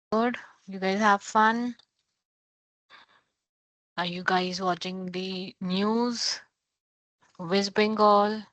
Good. You guys have fun? Are you guys watching the news? West Bengal?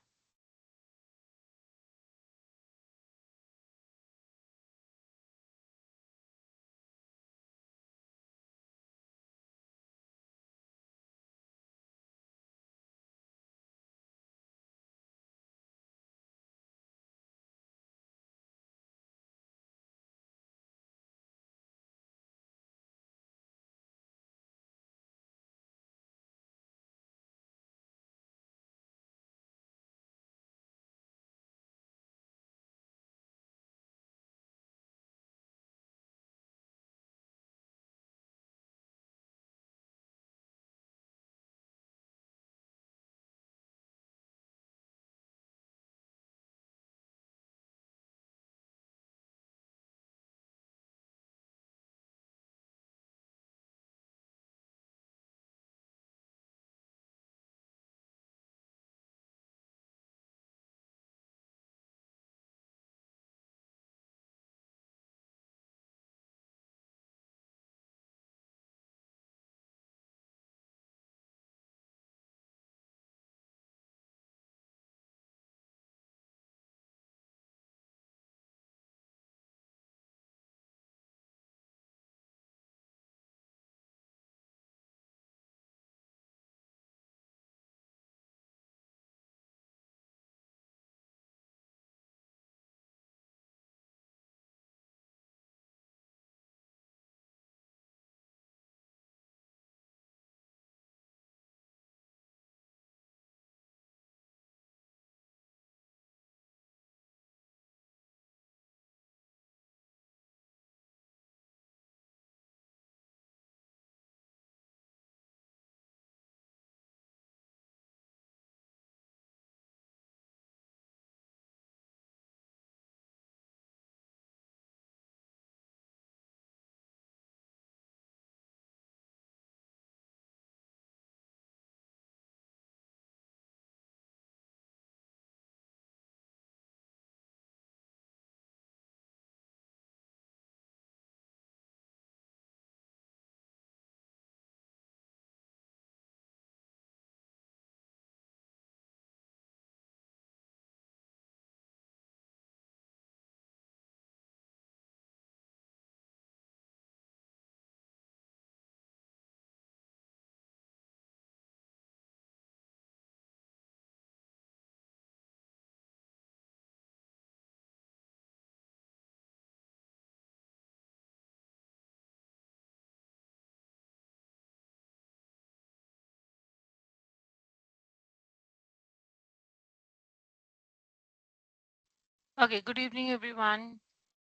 Okay, good evening, everyone.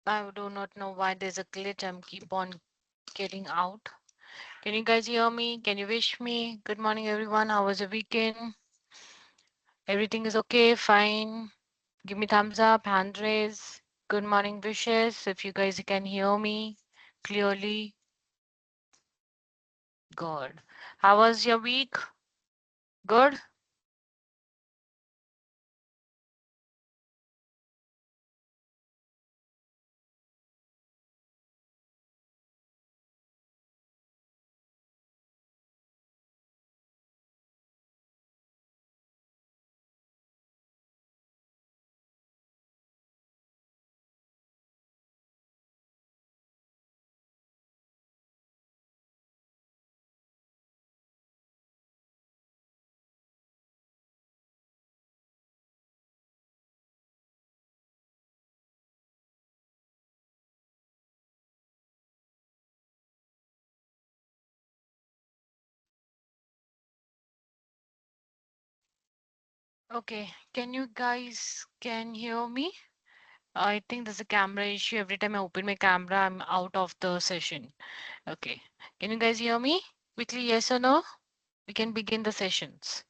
I do not know why there's a glitch. I'm keep on getting out. Can you guys hear me? Can you wish me? Good morning, everyone. How was the weekend? Everything is okay, fine. Give me thumbs up, hand raise. Good morning wishes. If you guys can hear me clearly. Good. How was your week? Good. Okay. Can you guys can hear me? I think there's a camera issue. Every time I open my camera, I'm out of the session. Okay. Can you guys hear me? Quickly, yes or no? We can begin the sessions.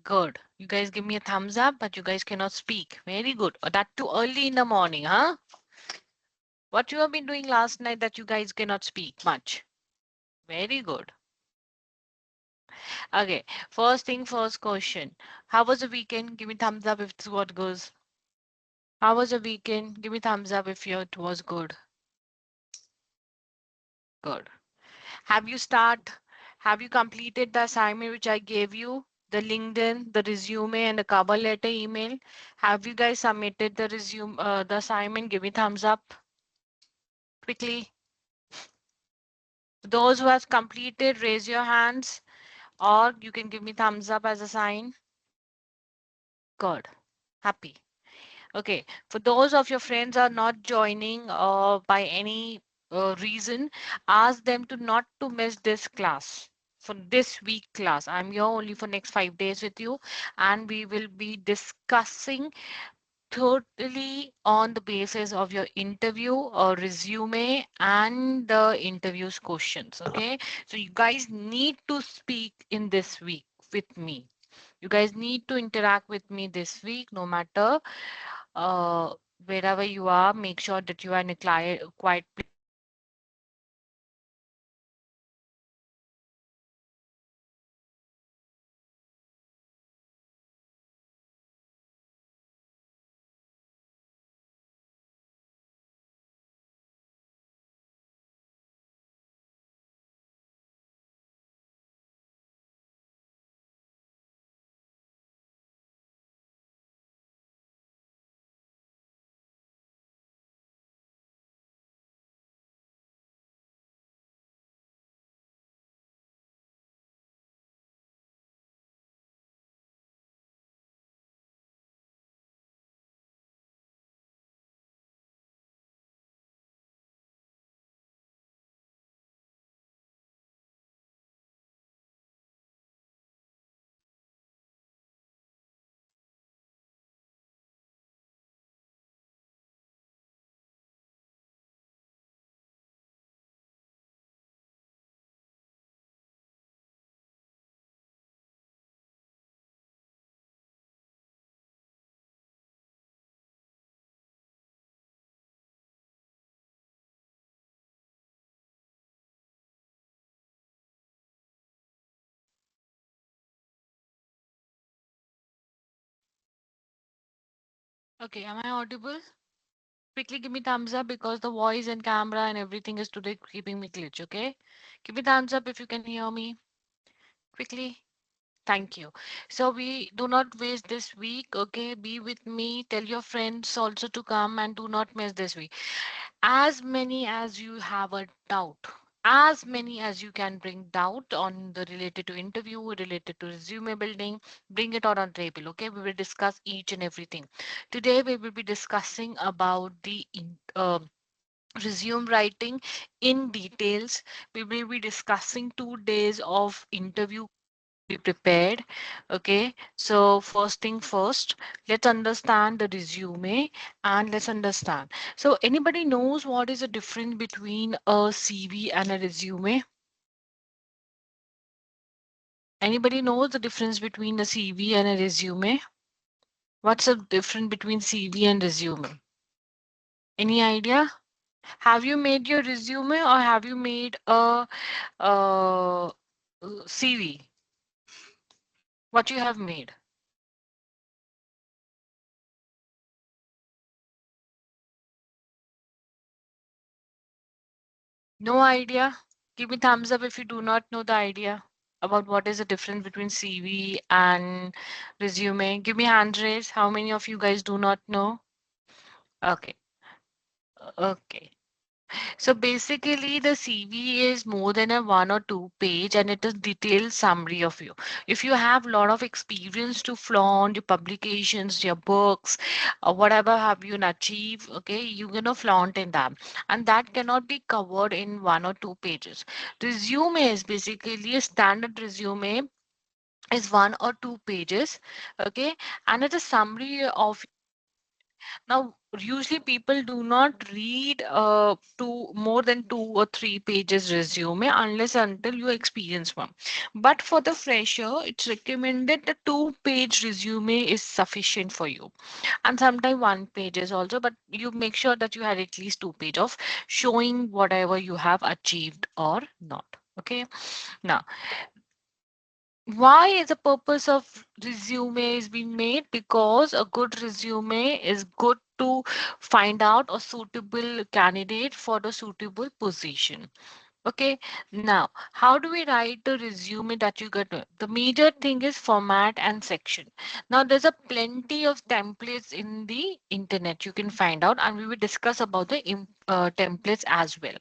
Good. You guys give me a thumbs up, but you guys cannot speak. Very good. That too early in the morning, huh? What you have been doing last night that you guys cannot speak much? Very good. Okay. First thing first question. How was the weekend? Give me thumbs up if this is what goes. How was the weekend? Give me thumbs up if it was good. Good. Have you start? Have you completed the assignment which I gave you? The LinkedIn, the resume, and the cover letter email. Have you guys submitted the resume, the assignment? Give me thumbs up quickly. Those who have completed, raise your hands, or you can give me thumbs up as a sign. Good. Happy. Okay. For those of your friends are not joining by any reason, ask them to not to miss this class. For this week class, I'm here only for next 5 days with you, and we will be discussing totally on the basis of your interview or resume and the interview's questions. Okay, so you guys need to speak in this week with me. You guys need to interact with me this week, no matter uh, wherever you are. Make sure that you are in a quiet place. Okay, am I audible? Quickly give me thumbs up because the voice and camera and everything is today keeping me glitch. Okay, give me thumbs up if you can hear me quickly. Thank you. So we do not waste this week. Okay, be with me. Tell your friends also to come and do not miss this week. As many as you have a doubt, as many as you can bring doubt on the related to interview, related to resume building, bring it out on table. Okay, we will discuss each and everything. Today we will be discussing about the resume writing in details. We will be discussing 2 days of interview be prepared. Okay, so first thing first, let's understand the resume and let's understand. So anybody knows what is the difference between a CV and a resume? Anybody knows the difference between a CV and a resume? What's the difference between CV and resume? Any idea? Have you made your resume or have you made a, CV? What you have made? No idea? Give me thumbs up if you do not know the idea about what is the difference between CV and resume. Give me hand raise. How many of you guys do not know? Okay. Okay. So basically, the CV is more than a 1 or 2 page, and it is detailed summary of you. If you have a lot of experience to flaunt your publications, your books, or whatever have you achieved, okay, you're gonna flaunt in them, and that cannot be covered in 1 or 2 pages. Resume is basically a standard resume is 1 or 2 pages, okay, and it's a summary of now, usually people do not read more than 2 or 3 pages resume unless until you experience one. But for the fresher, it's recommended the 2 page resume is sufficient for you. And sometimes 1 page is also, but you make sure that you had at least 2 page of showing whatever you have achieved or not. Okay. Now, Why is the purpose of resume is being made? Because a good resume is good to find out a suitable candidate for the suitable position. Okay, now how do we write the resume that you get? The major thing is format and section. Now there's a plenty of templates in the internet you can find out, and we will discuss about the templates as well.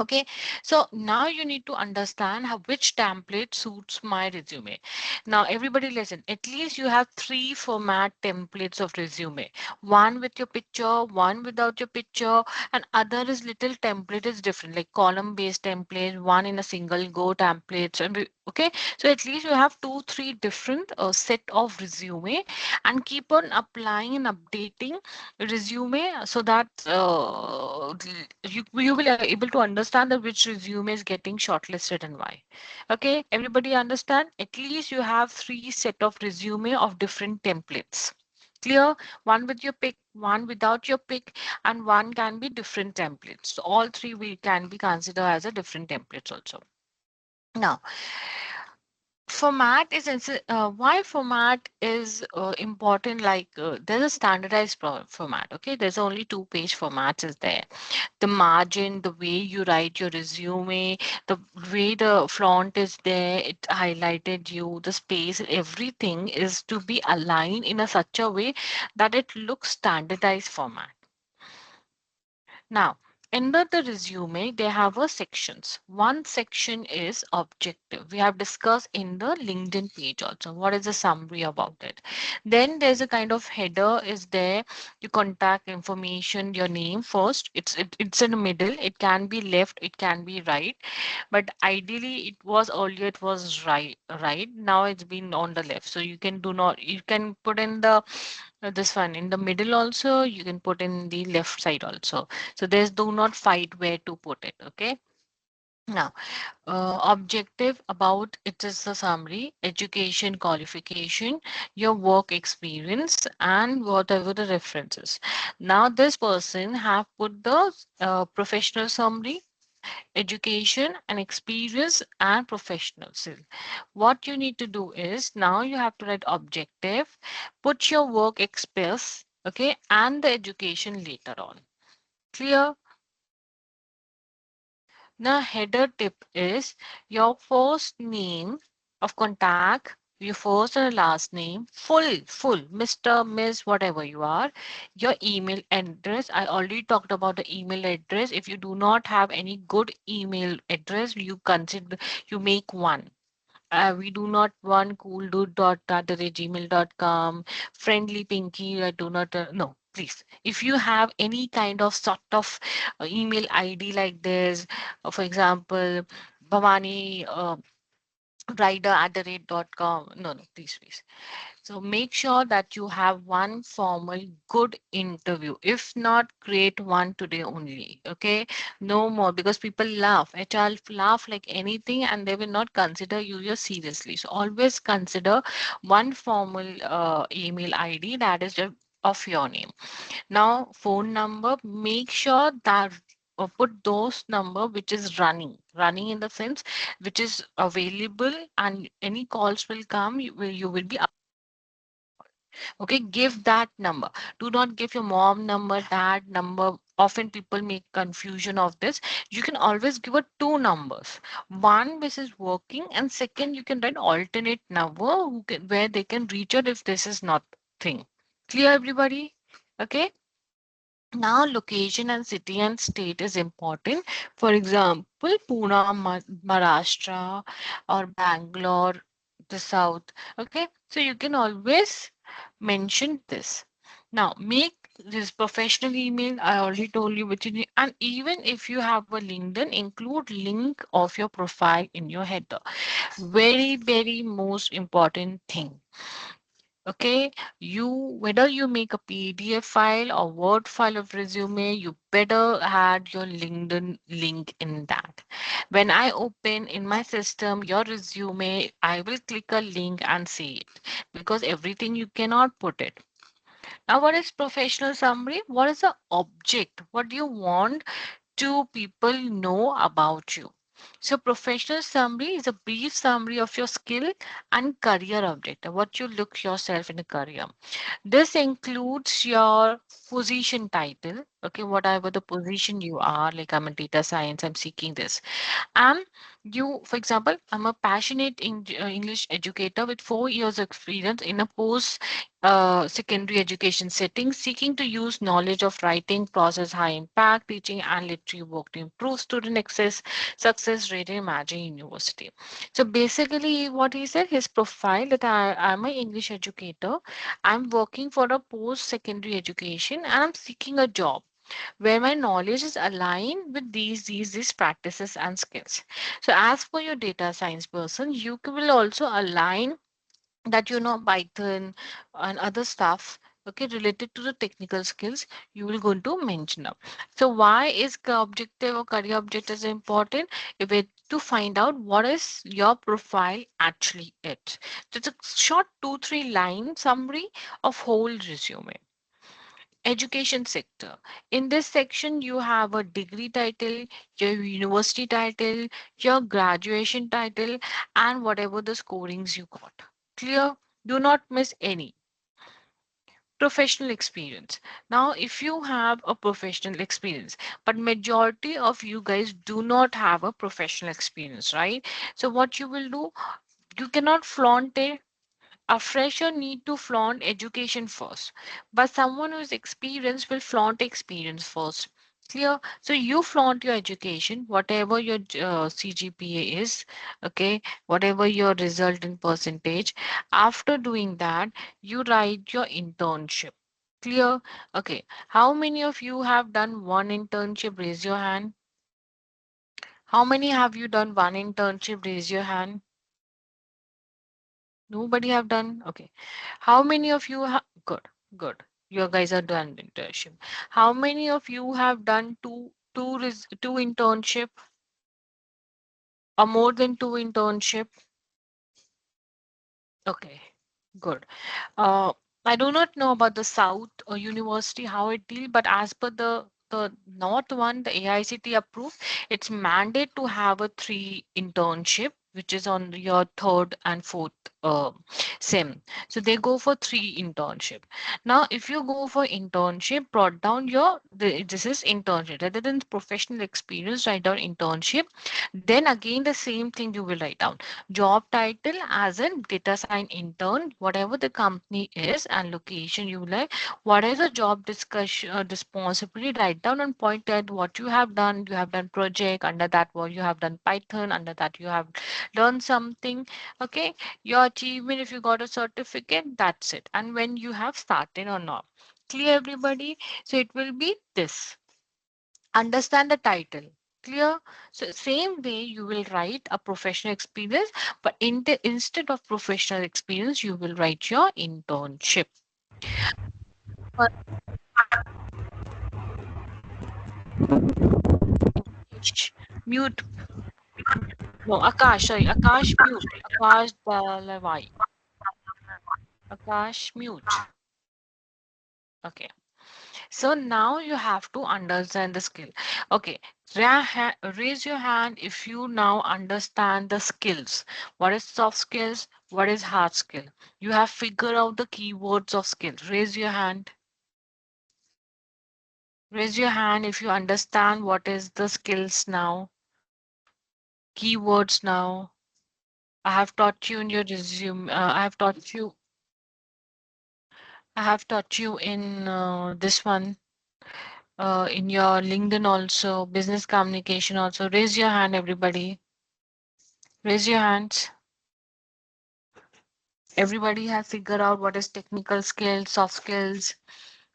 Okay, so now you need to understand how which template suits my resume. Now, everybody listen, at least you have three format templates of resume. One with your picture, one without your picture, and other is little template is different, like column based template, one in a single go templates. Okay, so at least you have two, three different set of resume and keep on applying and updating resume so that you will able to understand that which resume is getting shortlisted and why. Okay, everybody understand? At least you have three set of resume of different templates. Clear? One with your pick, one without your pick, and one can be different templates. So all three we can be considered as a different templates also. Now, format is why format is important, like there's a standardized format. Okay, there's only two-page formats is there. The margin, the way you write your resume, the way the font is there, it highlighted you, the space, everything is to be aligned in a such a way that it looks standardized format. Now, under the resume, they have a sections. One section is objective. We have discussed in the LinkedIn page also. What is the summary about it? Then there's a kind of header is there. Your contact information, your name first. It's in the middle. It can be left, it can be right. But ideally, it was earlier. It was right. Now it's been on the left. So you can do not. You can put in the this one in the middle also. You can put in the left side also. So there's do not fight where to put it. Okay. Now, objective about it is a summary, education, qualification, your work experience, and whatever the references. Now, this person have put the professional summary, education and experience and professional skill. What you need to do is now you have to write objective, put your work experience, okay, and the education later on. Clear? The header tip is your first name of contact, your first and last name, full, Mr., Miss, whatever you are, your email address. I already talked about the email address. If you do not have any good email address, you consider you make one. We do not want cooldude.gmail.com, friendly pinky. I do not, no, please. If you have any kind of sort of email ID like this, for example, Bhavani rider at the rate.com. No, no, please. So make sure that you have one formal good interview. If not, create one today only. Okay. No more because people laugh. HR laugh like anything and they will not consider you seriously. So always consider one formal email ID that is just of your name. Now, phone number, make sure that put those number which is running in the sense which is available and any calls will come, you will be okay. Give that number. Do not give your mom number, dad number. Often people make confusion of this. You can always give a two numbers. One which is working, and second you can write alternate number where they can reach out if this is not thing. Clear, everybody? Okay. Now, location and city and state is important. For example, Pune, Maharashtra, or Bangalore, the south. Okay, so you can always mention this. Now, make this professional email. I already told you which, and even if you have a LinkedIn, include link of your profile in your header. Very most important thing. Okay, you whether you make a PDF file or Word file of resume, you better add your LinkedIn link in that. When I open in my system your resume, I will click a link and see it because everything you cannot put it. Now, what is professional summary? What is the object? What do you want to people know about you? So professional summary is a brief summary of your skill and career objective, what you look yourself in a career. This includes your position title, okay, whatever the position you are, like I'm a data science, I'm seeking this. And you, for example, I'm a passionate English educator with 4 years experience in a post secondary education setting, seeking to use knowledge of writing process high impact teaching and literary work to improve student access success rate in Imagine University. So basically, what he said, his profile that I'm an English educator, I'm working for a post secondary education, and I'm seeking a job where my knowledge is aligned with these practices and skills. So as for your data science person, you will also align that you know Python and other stuff, okay, related to the technical skills you will going to mention up. So why is objective or career objective is important? If it to find out what is your profile actually it. So it's a short 2-3 line summary of whole resume. Education sector. In this section, you have a degree title, your university title, your graduation title, and whatever the scorings you got. Clear? Do not miss any. Professional experience. Now, if you have a professional experience, but majority of you guys do not have a professional experience, right? So what you will do, you cannot flaunt it. A fresher need to flaunt education first, but someone who is experienced will flaunt experience first. Clear? So you flaunt your education, whatever your CGPA is, okay, whatever your result in percentage. After doing that, you write your internship. Clear? Okay. How many of you have done one internship? Raise your hand. How many have you done one internship? Raise your hand. Nobody have done? Okay. How many of you have? Good, good. You guys are done internship. How many of you have done two internship or more than two internship? Okay, good. Uh, I do not know about the South University how it deal, but as per the North one, the AICT approved, it's mandate to have a three internship, which is on your third and fourth sim. So they go for three internship. Now, if you go for internship, brought down this is internship rather than professional experience. Write down internship. Then again the same thing you will write down job title as in data science intern, whatever the company is, and location you like. What is a job discussion responsibility? Write down and point at what you have done. You have done project under that. What you have done Python under that. You have learned something. Okay, your achievement. If you got a certificate, that's it. And when you have started or not. Clear, everybody. So it will be this. Understand the title. Clear? So same way you will write a professional experience, but instead of professional experience, you will write your internship. But Sh- mute. No, Akash, sorry, Akash mute. Akash Dalavai. Akash mute. Okay. So now you have to understand the skill. Okay, raise your hand if you now understand the skills. What is soft skills? What is hard skill? You have figured out the keywords of skill. Raise your hand. Raise your hand if you understand what is the skills now. Keywords now. I have taught you in your resume. I have taught you in this one. In your LinkedIn also, business communication also. Raise your hand, everybody. Raise your hands. Everybody has figured out what is technical skills, soft skills,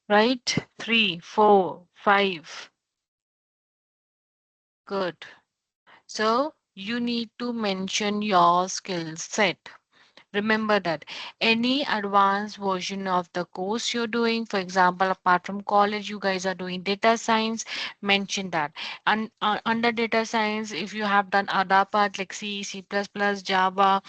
right? 3, 4, 5. Good. So you need to mention your skill set. Remember that any advanced version of the course you're doing, for example, apart from college, you guys are doing data science, mention that. And under data science, if you have done other part like C, C++, Java,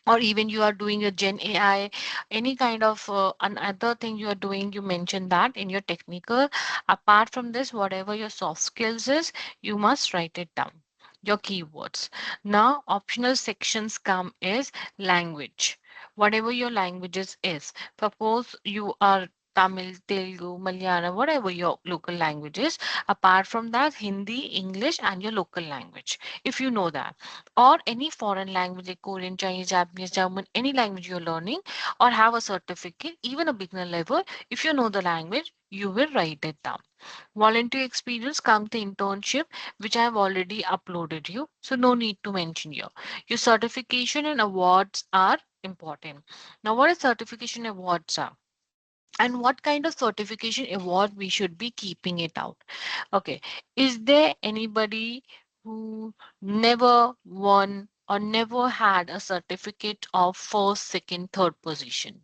or even you are doing a Gen AI, any kind of another thing you are doing, you mention that in your technical. Apart from this, whatever your soft skills is, you must write it down. your keywords. Now, optional sections come is language. Whatever your languages is. Suppose you are Tamil, Telugu, Malayalam, whatever your local language is. Apart from that, Hindi, English, and your local language. If you know that. Or any foreign language like Korean, Chinese, Japanese, German, any language you're learning, or have a certificate, even a beginner level, if you know the language, you will write it down. Volunteer experience comes the internship, which I have already uploaded you. So no need to mention here. Your certification and awards are important. Now, what is certification awards are? And what kind of certification award we should be keeping it out? Okay. Is there anybody who never won or never had a certificate of first, second, third position?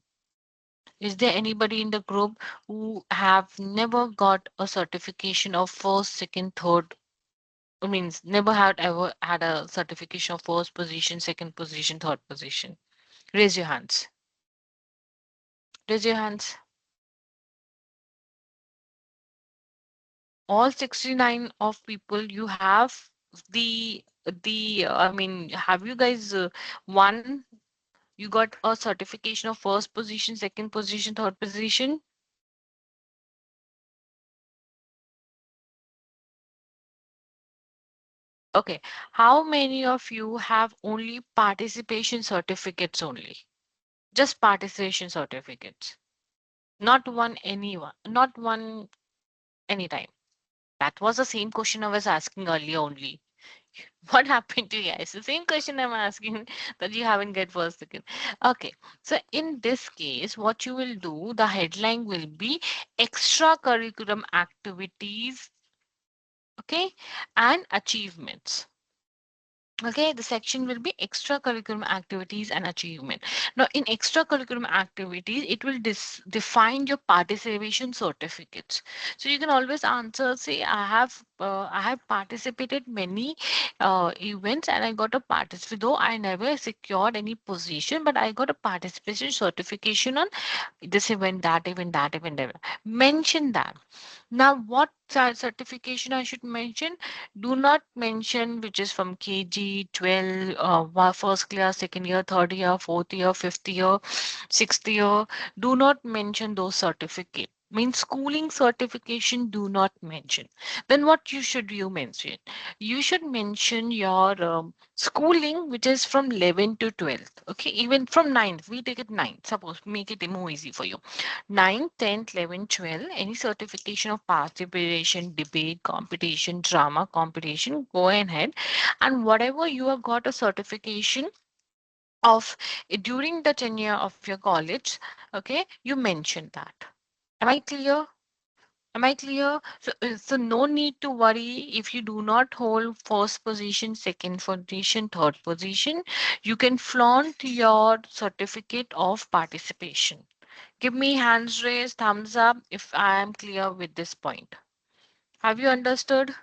Is there anybody in the group who have never got a certification of first, second, third? I means never had ever had a certification of first position, second position, third position. Raise your hands. Raise your hands. All 69 of people you have I mean, have you guys won? You got a certification of first position, second position, third position? Okay. How many of you have only participation certificates only? Just participation certificates. Not one anyone, not one anytime. That was the same question I was asking earlier only. What happened to you guys? The same question I'm asking that you haven't get first second. Okay. So in this case, what you will do, the headline will be extracurriculum activities, okay, and achievements. Okay, the section will be extracurricular activities and achievement. Now, in extracurricular activities, it will define your participation certificates. So you can always answer, say, I have participated many events and I got a participate. Though I never secured any position, but I got a participation certification on this event, that event, that event, that event. Mention that. Now, what certification I should mention? Do not mention which is from KG, 12, first class, second year, third year, fourth year, fifth year, sixth year. Do not mention those certificate. Means schooling certification, do not mention. Then what you mention? You should mention your schooling, which is from 11 to 12th. Okay, even from ninth, we take it ninth. Suppose make it more easy for you. 9th, 10th, 11th, 12th, any certification of participation, debate, competition, drama, competition, go ahead. And whatever you have got a certification of during the tenure of your college, okay, you mention that. Am I clear? Am I clear? So no need to worry if you do not hold first position, second position, third position. You can flaunt your certificate of participation. Give me hands raised, thumbs up if I am clear with this point. Have you understood?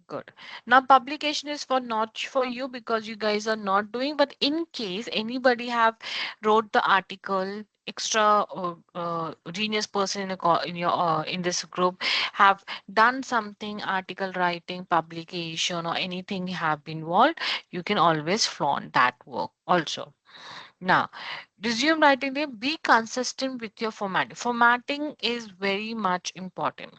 Good. Now publication is for not for you because you guys are not doing, but in case anybody have wrote the article, extra genius person in in your in this group have done something, article writing, publication or anything have been involved, you can always flaunt that work also. Now, resume writing day, be consistent with your formatting. Formatting is very much important.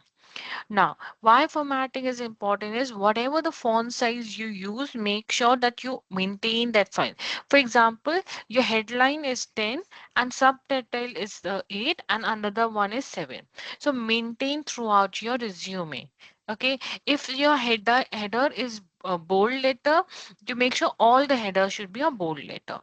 Now, why formatting is important is whatever the font size you use, make sure that you maintain that file. For example, your headline is 10 and subtitle is 8 and another one is 7. So maintain throughout your resume. Okay, if your header is a bold letter, you make sure all the header should be a bold letter.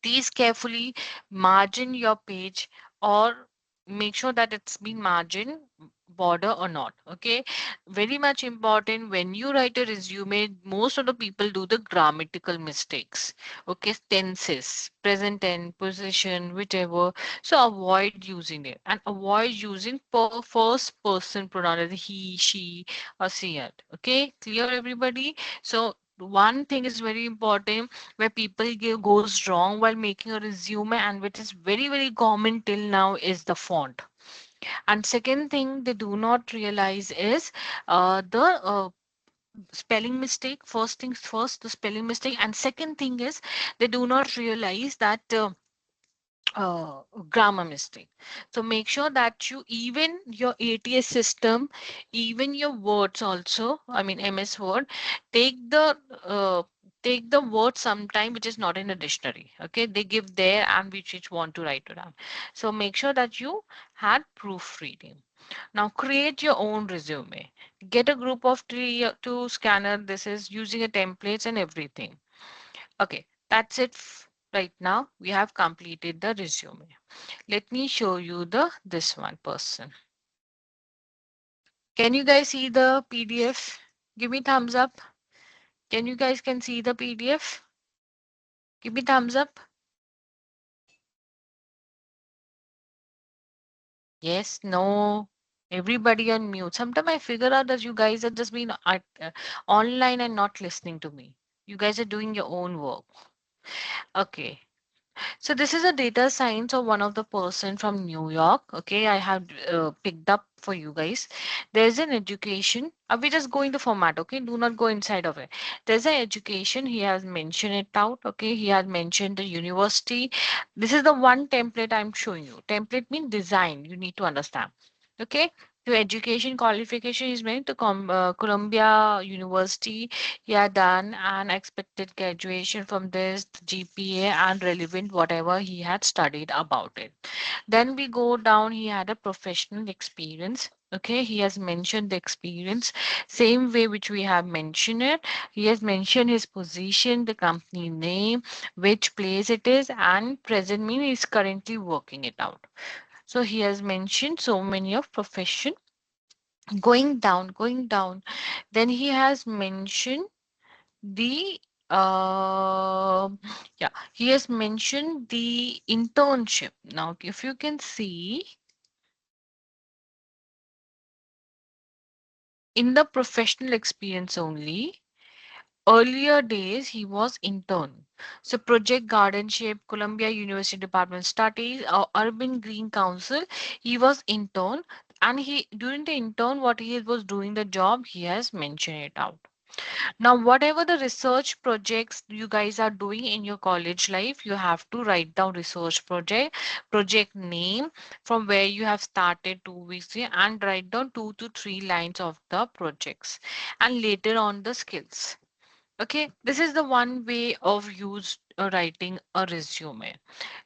Please carefully margin your page or make sure that it's been margin border or not. Okay, very much important when you write a resume, most of the people do the grammatical mistakes. Okay, tenses, present tense, position, whichever. So avoid using it and avoid using first person pronoun as he, she, or she it. Okay, clear everybody? So one thing is very important where people goes wrong while making a resume and which is very very common till now is the font. And second thing they do not realize is the spelling mistake. First things first, the spelling mistake, and second thing is they do not realize that grammar mistake. So make sure that you, even your ATS system, even your words also, I mean MS Word, take the uh, take the word sometime which is not in a dictionary. Okay, they give there and which want to write it down. So make sure that you had proofreading. Now create your own resume. Get a group of three to scanner. This is using a templates and everything. Okay, that's it. Right now we have completed the resume. Let me show you the this one person. Can you guys see the PDF? Give me thumbs up. Can you guys can see the PDF? Give me thumbs up. Yes, no. Everybody on mute. Sometimes I figure out that you guys are just being online and not listening to me. You guys are doing your own work. Okay. So this is a data science of one of the person from New York. Okay, I have picked up for you guys. There's an education. We just go in the format. Okay, do not go inside of it. There's an education. He has mentioned it out. Okay, he has mentioned the university. This is the one template I'm showing you. Template means design. You need to understand. Okay. So education qualification is meant to Columbia University. Yeah, done and expected graduation from this GPA and relevant whatever he had studied about it. Then we go down, he had a professional experience. Okay, he has mentioned the experience, same way which we have mentioned it. He has mentioned his position, the company name, which place it is, and present mean he's currently working it out. So he has mentioned so many of profession. Going down. Then he has mentioned the uh, yeah, he has mentioned the internship. Now, if you can see in the professional experience only, earlier days he was intern. So Project Gardenship, Columbia University Department Studies, Urban Green Council, he was intern. And he during the intern, what he was doing the job, he has mentioned it out. Now, whatever the research projects you guys are doing in your college life, you have to write down research project name from where you have started 2 weeks ago, and write down 2 to 3 lines of the projects and later on the skills. Okay, this is the one way of use writing a resume.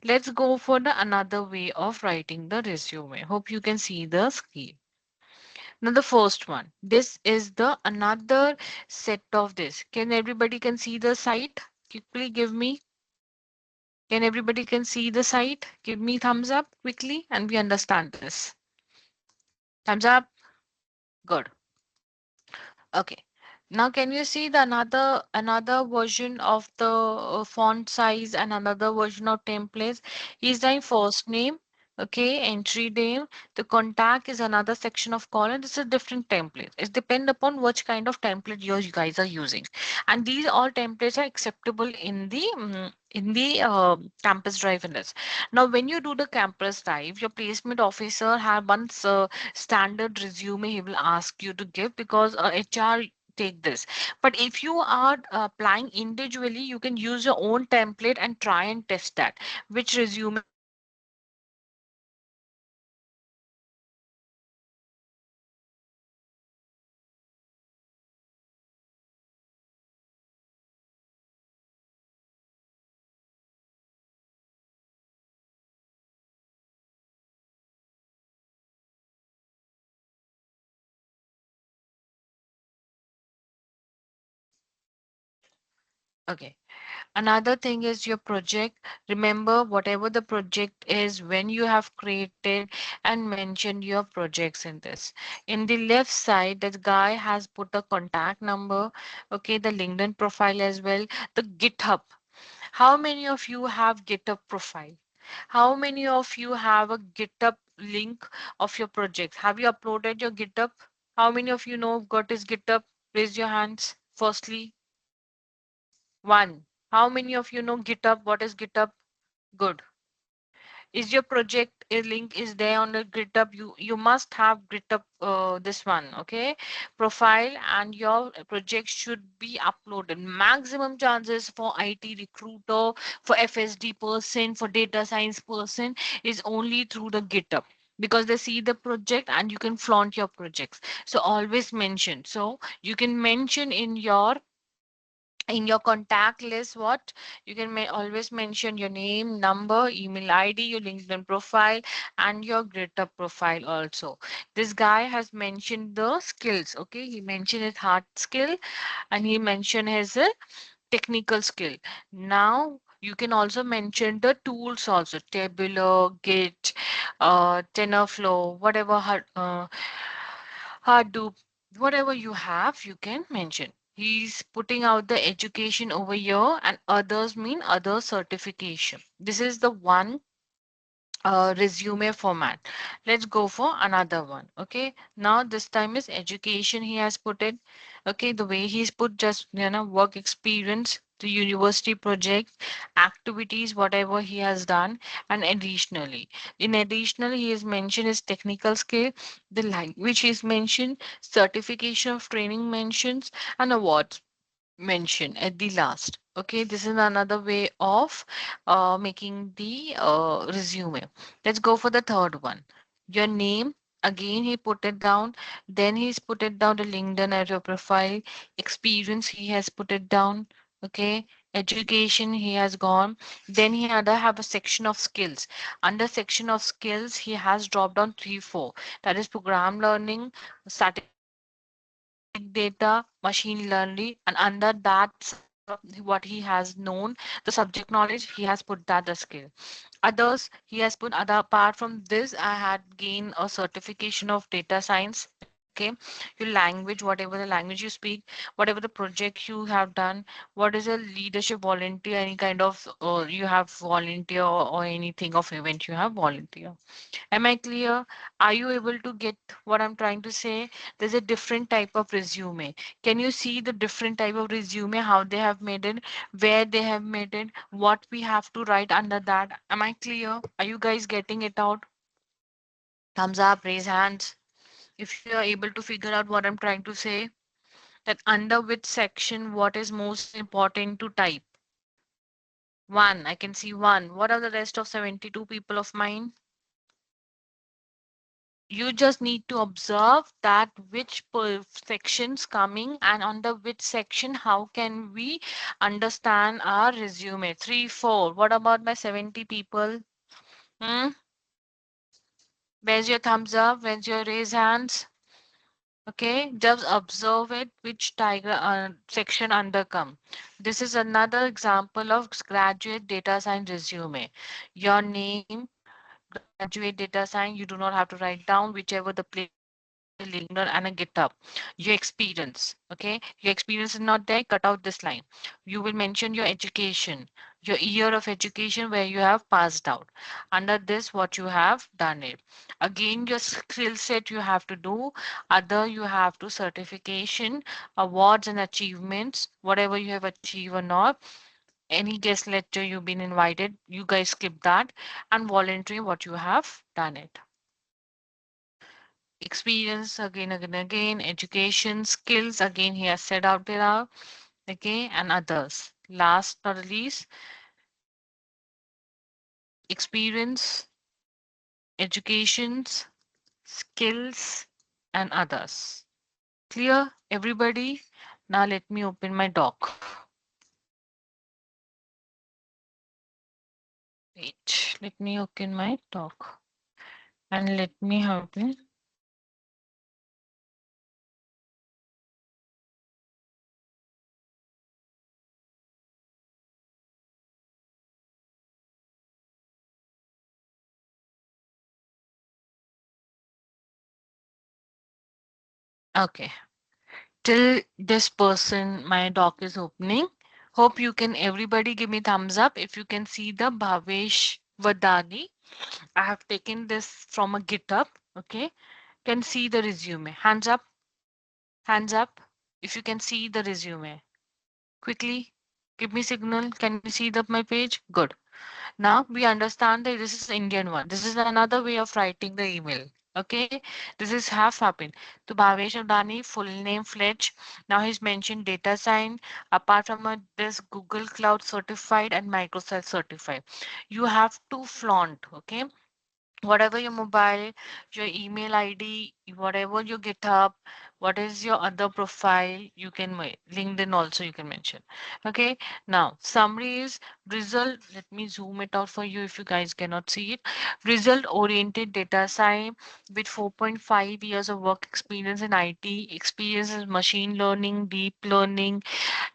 Let's go for the another way of writing the resume. Hope you can see the screen. Now the first one. This is the another set of this. Can everybody can see the site? Quickly give me. Can everybody can see the site? Give me thumbs up quickly and we understand this. Thumbs up. Good. Okay. Now can you see the another version of the font size and another version of templates? Is the first name, okay, entry name. The contact is another section of column. This is different templates. It depends upon which kind of template you guys are using, and these all templates are acceptable in the campus drive in this. Now, when you do the campus drive, your placement officer have one standard resume he will ask you to give because HR take this. But if you are applying individually, you can use your own template and try and test that which resume okay. Another thing is your project. Remember, whatever the project is, when you have created and mentioned your projects in this. In the left side, the guy has put a contact number, okay, the LinkedIn profile as well, the GitHub. How many of you have GitHub profile? How many of you have a GitHub link of your projects? Have you uploaded your GitHub? How many of you know what is GitHub? Raise your hands. Firstly, one. How many of you know GitHub? What is GitHub? Good. Is your project a link is there on the GitHub? You must have GitHub this one, okay? Profile, and your project should be uploaded. Maximum chances for IT recruiter, for FSD person, for data science person is only through the GitHub, because they see the project and you can flaunt your projects. So always mention. So you can mention in your contact list what you can always mention your name, number, email ID, your LinkedIn profile, and your GitHub profile also. This guy has mentioned the skills. Okay, he mentioned his hard skill and he mentioned his technical skill. Now you can also mention the tools also: Tabular, Git, TensorFlow, whatever Hadoop, whatever you have, you can mention. He's putting out the education over here, and others mean other certification. This is the one resume format. Let's go for another one. Okay, now this time is education. He has put it. Okay, the way he's put, just work experience, the university project, activities, whatever he has done, and additionally he has mentioned his technical skill, the language is mentioned, certification of training mentions, and awards mention at the last. Okay, this is another way of making the resume. Let's go for the third one. Your name, again he put it down. Then he's put it down to LinkedIn as your profile. Experience, he has put it down. Okay, education, he has gone. Then he had to have a section of skills. Under section of skills, he has dropped down 3 4, that is program learning, static data, machine learning, and under that what he has known, the subject knowledge, he has put that the skill. Others, he has put other. Apart from this, I had gained a certification of data science. Okay, your language, whatever the language you speak, whatever the project you have done, what is a leadership volunteer, any kind of you have volunteer, or anything of event you have volunteer. Am I clear? Are you able to get what I'm trying to say? There's a different type of resume. Can you see the different type of resume, how they have made it, where they have made it, what we have to write under that? Am I clear? Are you guys getting it out? Thumbs up, raise hands. If you are able to figure out what I'm trying to say, that under which section, what is most important to type? One, I can see one. What are the rest of 72 people of mine? You just need to observe that which sections coming, and under which section how can we understand our resume. 3 4, what about my 70 people? Hmm? Where's your thumbs up? Where's your raise hands? Okay, just observe it, which tiger section under come. This is another example of graduate data science resume. Your name, graduate data science, you do not have to write down, whichever the place you have put a LinkedIn and a GitHub. Your experience, okay? Your experience is not there, cut out this line. You will mention your education, your year of education where you have passed out. Under this, what you have done it. Again, your skill set you have to do. Other, you have to certification, awards and achievements, whatever you have achieved or not. Any guest lecture you've been invited, you guys skip that, and voluntary what you have done it. Experience, again, education, skills, again he has said out there, okay, and others. Last not the least, experience, educations, skills, and others. Clear, everybody? Now let me open my doc. Wait, let me open my doc and let me open. Okay. Till this person, my doc is opening. Hope you can, everybody give me thumbs up if you can see the Bhavesh Vadani. I have taken this from a GitHub. Okay. Can see the resume. Hands up. Hands up. If you can see the resume. Quickly. Give me signal. Can you see the my page? Good. Now we understand that this is Indian one. This is another way of writing the email. Okay, this is half happened. To Bhavesh Adani, full name Fletch. Now he's mentioned data sign. Apart from this, Google Cloud certified and Microsoft certified. You have to flaunt. Okay, whatever your mobile, your email ID, whatever your GitHub, what is your other profile, you can LinkedIn also you can mention. Okay, now summary is result. Let me zoom it out for you if you guys cannot see it. Result oriented data science with 4.5 years of work experience in IT, experience in machine learning, deep learning,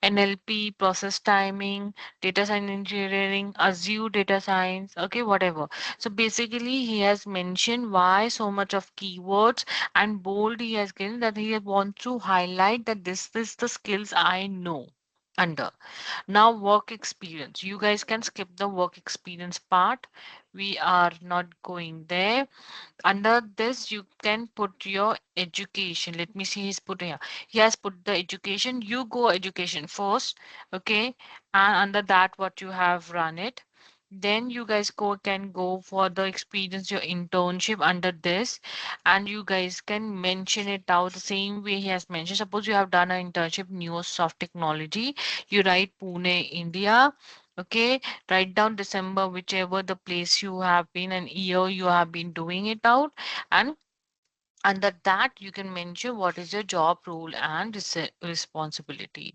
NLP, process timing, data science engineering, Azure data science, okay, whatever. So basically, he has mentioned why so much of keywords and bold he has given that he wants to highlight that this is the skills I know under. Now, work experience. You guys can skip the work experience part. We are not going there. Under this, you can put your education. Let me see, he's put here. He has put the education. You go education first, okay? And under that, what you have run it. Then you guys can go for the experience, your internship under this, and you guys can mention it out the same way he has mentioned. Suppose you have done an internship, Neosoft Technology, you write Pune, India. Okay, write down December, whichever the place you have been, and year you have been doing it out, and under that you can mention what is your job role and responsibility.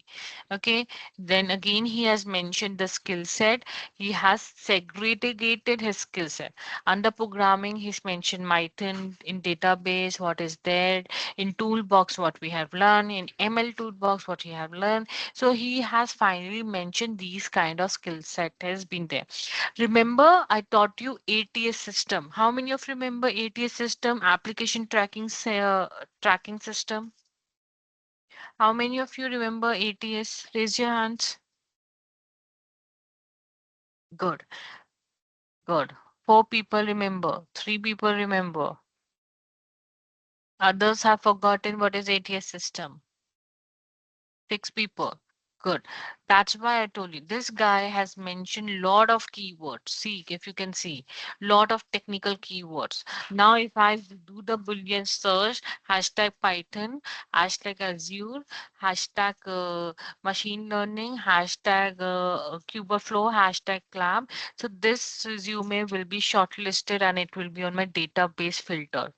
Okay, then again he has mentioned the skill set. He has segregated his skill set. Under programming, he's mentioned Python in database, what is there, in toolbox what we have learned, in ML toolbox what we have learned. So he has finally mentioned these kind of skill set has been there. Remember, I taught you ATS system. How many of you remember ATS system, application tracking system? How many of you remember ATS? Raise your hands. Good, good. Four people remember. Three people remember. Others have forgotten what is ATS system. Six people. Good. That's why I told you this guy has mentioned lot of keywords. See if you can see lot of technical keywords. Now, if I do the Boolean search, hashtag Python, hashtag Azure, hashtag machine learning, hashtag Kubeflow, hashtag Clam. So this resume will be shortlisted and it will be on my database filter.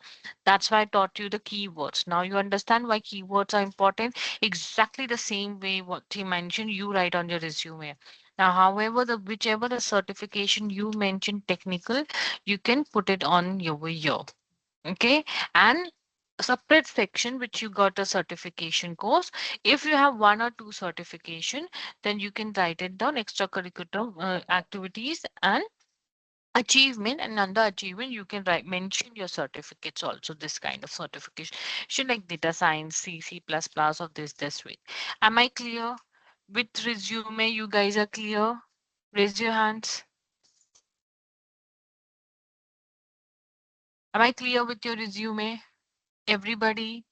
That's why I taught you the keywords. Now you understand why keywords are important. Exactly the same way what he mentioned, you write on your resume. Now, however, the whichever the certification you mentioned technical, you can put it on your year. Okay, and a separate section which you got a certification course. If you have one or two certification, then you can write it down extracurricular activities and achievement, and under achievement you can write mention your certificates also, this kind of certification should like data science, C++ of this way. Am I clear with resume? You guys are clear? Raise your hands. Am I clear with your resume, everybody?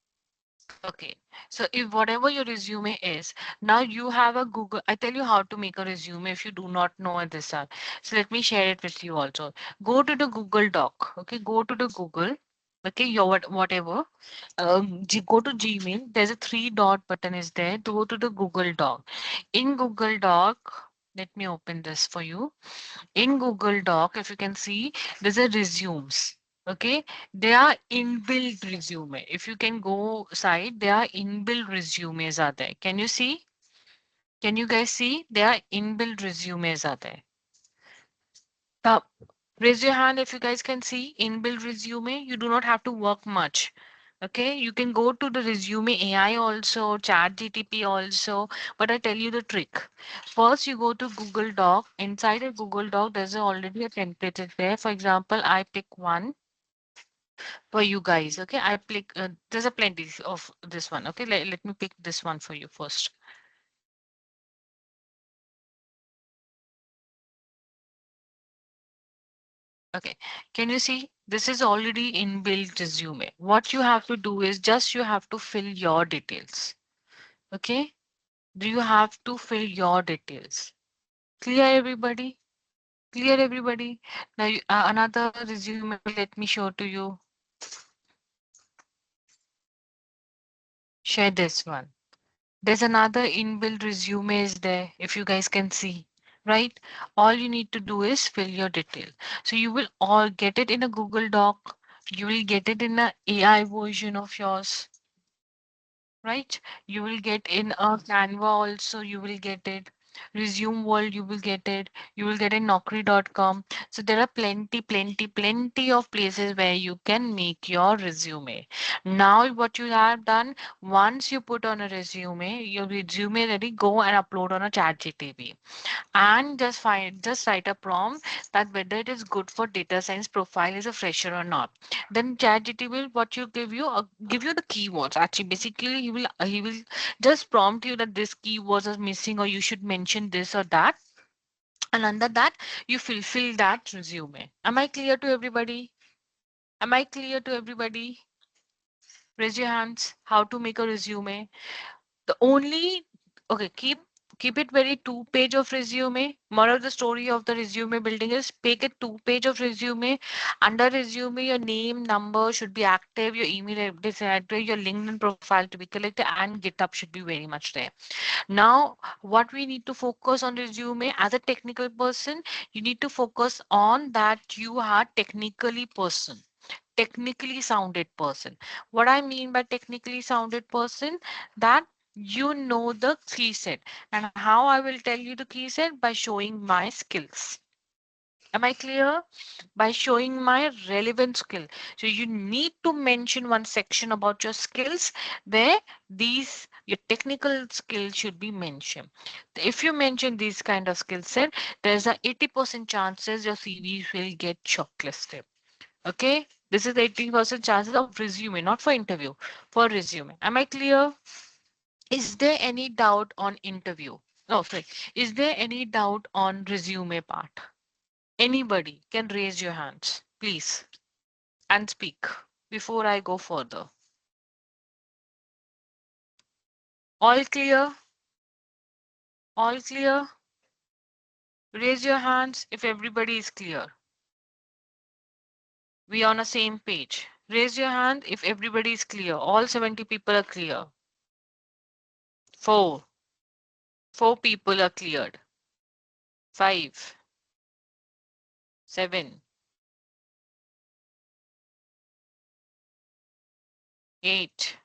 Okay, so if whatever your resume is, now you have a Google. I tell you how to make a resume if you do not know this. So let me share it with you also. Go to the Google Doc. Okay, go to the Google. Okay, your whatever. Go to Gmail. There's a three dot button is there. To go to the Google Doc. In Google Doc, let me open this for you. In Google Doc, if you can see, there's a resumes. Okay, they are inbuilt resume. If you can go side, there are inbuilt resumes are there. Can you see? Can you guys see? There are inbuilt resumes are there. Now, raise your hand if you guys can see inbuilt resume. You do not have to work much. Okay, you can go to the resume AI also, chat GTP also, but I tell you the trick. First, you go to Google Doc. Inside a Google Doc, there's already a template is there. For example, I pick one for you guys. Okay, I pick, there's a plenty of this one. Okay, let me pick this one for you first. Okay, can you see? This is already inbuilt resume. What you have to do is just you have to fill your details. Okay, do you have to fill your details? Clear, everybody? Clear, everybody? Now, another resume, let me show to you. Share this one. There's another inbuilt resume is there, if you guys can see, right? All you need to do is fill your detail. So you will all get it in a Google Doc. You will get it in a AI version of yours, right? You will get in a Canva also, you will get it. Resume World, you will get it. You will get in Naukri.com. So there are plenty of places where you can make your resume. Now, what you have done, once you put on a resume, your resume ready, go and upload on a chat GTP and just write a prompt that whether it is good for data science profile is a fresher or not. Then ChatGPT will what you give you the keywords. Actually, basically he will just prompt you that this keywords are missing or you should mention this or that. And under that, you fulfill that resume. Am I clear to everybody? Am I clear to everybody? Raise your hands. How to make a resume? The only okay, keep it very two-page of resume. Moral of the story of the resume building is make it two-page of resume. Under resume, your name, number should be active, your email address, your LinkedIn profile to be collected, and GitHub should be very much there. Now, what we need to focus on resume as a technical person, you need to focus on that you are technically sounded person. What I mean by technically sounded person, that you know the key set. And how I will tell you the key set by showing my skills. Am I clear? By showing my relevant skill. So you need to mention one section about your skills where these your technical skills should be mentioned. If you mention these kind of skill set, there's a 80% chances your CV will get shortlisted. Okay, this is 80% chances of resume, not for interview, for resume. Am I clear? Is there any doubt on interview? No, sorry. Is there any doubt on resume part? Anybody can raise your hands, please, and speak before I go further. All clear? All clear? Raise your hands if everybody is clear. We on the same page. Raise your hand if everybody is clear. All 70 people are clear. Four. Four people are cleared. Five. Seven. Eight.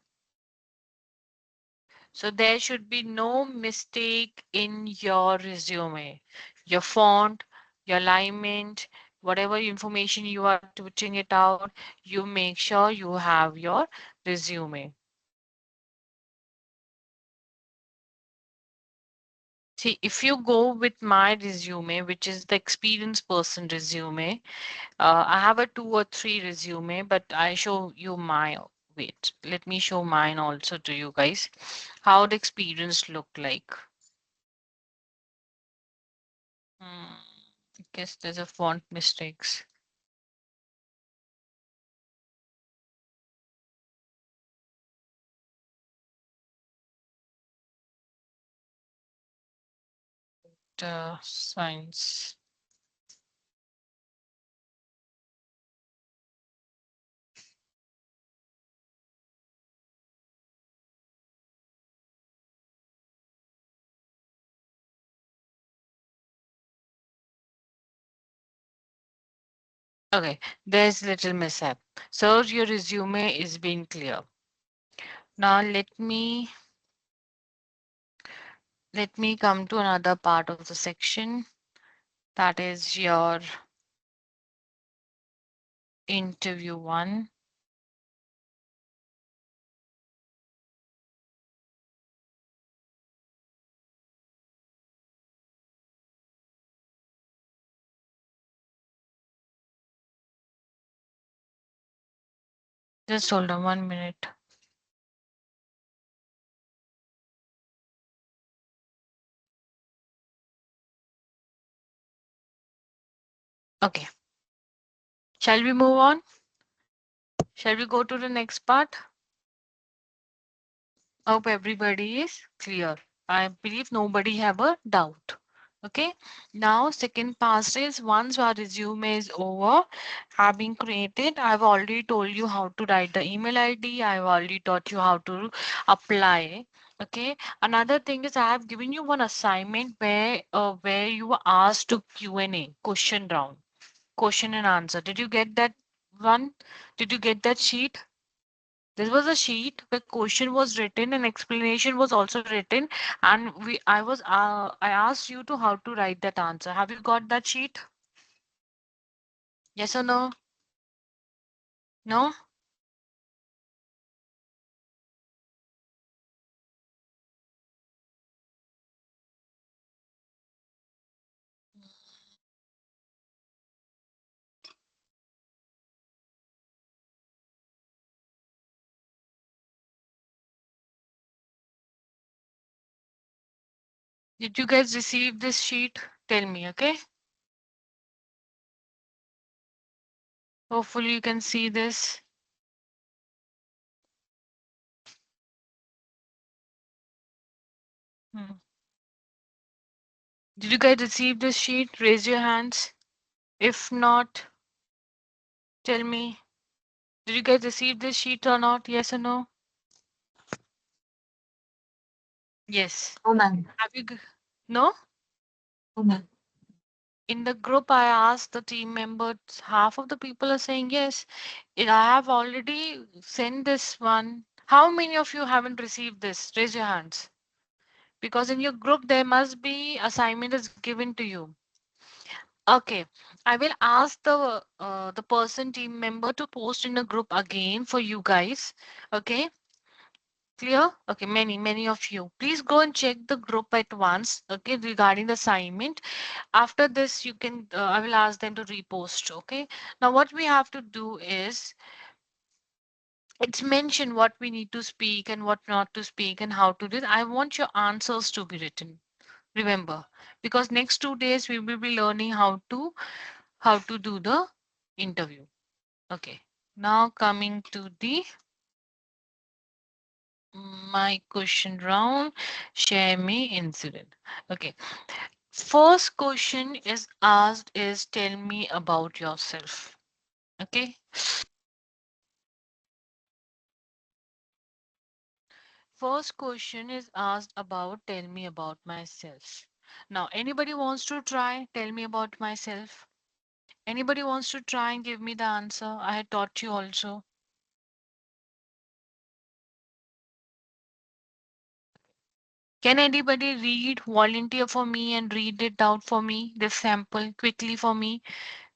So there should be no mistake in your resume. Your font, your alignment, whatever information you are putting it out, you make sure you have your resume. See, if you go with my resume, which is the experienced person resume, I have a 2 or 3 resume, but I show you my, wait, let me show mine also to you guys, how the experience look like. I guess there's a font mistakes. Science. Okay, there's little mishap. So your resume is being clear. Now let me come to another part of the section. That is your interview one. Just hold on 1 minute. Okay. Shall we move on? Shall we go to the next part? Hope everybody is clear. I believe nobody have a doubt. Okay. Now, second part is once your resume is over, have been created. I've already told you how to write the email ID. I've already taught you how to apply. Okay. Another thing is I have given you one assignment where you were asked to Q&A question round, question and answer. Did you get that one? Did you get that sheet? This was a sheet where question was written and explanation was also written, and I asked you to how to write that answer. Have you got that sheet? Yes or no? No? Did you guys receive this sheet? Tell me, okay? Hopefully you can see this. Hmm. Did you guys receive this sheet? Raise your hands. If not, tell me. Did you guys receive this sheet or not? Yes or no? Yes. Oh, ma'am. Have you? No? Oh, ma'am. In the group, I asked the team members, half of the people are saying yes. I have already sent this one. How many of you haven't received this? Raise your hands. Because in your group, there must be assignment is given to you. Okay, I will ask the person team member to post in a group again for you guys. Okay, clear? Okay, many of you. Please go and check the group at once. Okay, regarding the assignment. After this, you can. I will ask them to repost. Okay. Now, what we have to do is it's mentioned what we need to speak and what not to speak and how to do it. I want your answers to be written. Remember, because next 2 days we will be learning how to do the interview. Okay. Now coming to the my question round, share me incident. Okay. First question is asked is tell me about yourself. Okay. First question is asked about tell me about myself. Now, anybody wants to try tell me about myself? Anybody wants to try and give me the answer? I had taught you also. Can anybody read, volunteer for me and read it out for me, this sample quickly for me?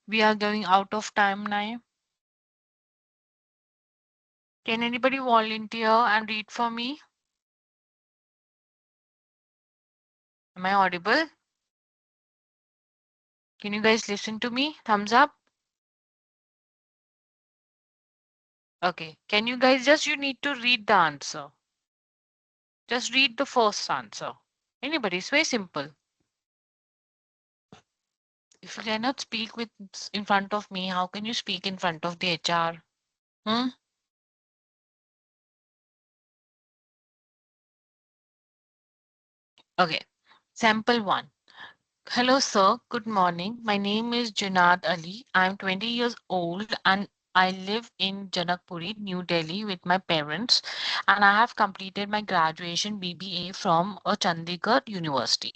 We are going out of time now. Can anybody volunteer and read for me? Am I audible? Can you guys listen to me? Thumbs up. Okay. Can you guys you need to read the answer? Just read the first answer. Anybody, it's very simple. If you cannot speak with in front of me, how can you speak in front of the HR? Hmm? Okay. Sample one. Hello, sir. Good morning. My name is Junaid Ali. I'm 20 years old and I live in Janakpuri, New Delhi with my parents. And I have completed my graduation BBA from a Chandigarh University.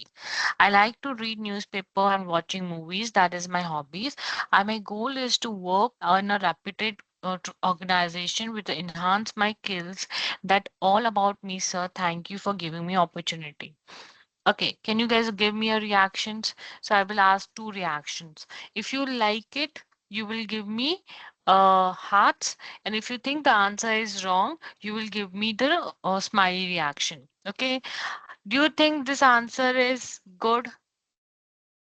I like to read newspaper and watching movies. That is my hobbies. And my goal is to work in a reputed organization with enhance my skills. That all about me, sir. Thank you for giving me opportunity. Okay, can you guys give me a reactions? So I will ask two reactions. If you like it, you will give me hearts, and if you think the answer is wrong, you will give me the smiley reaction. Okay. Do you think this answer is good?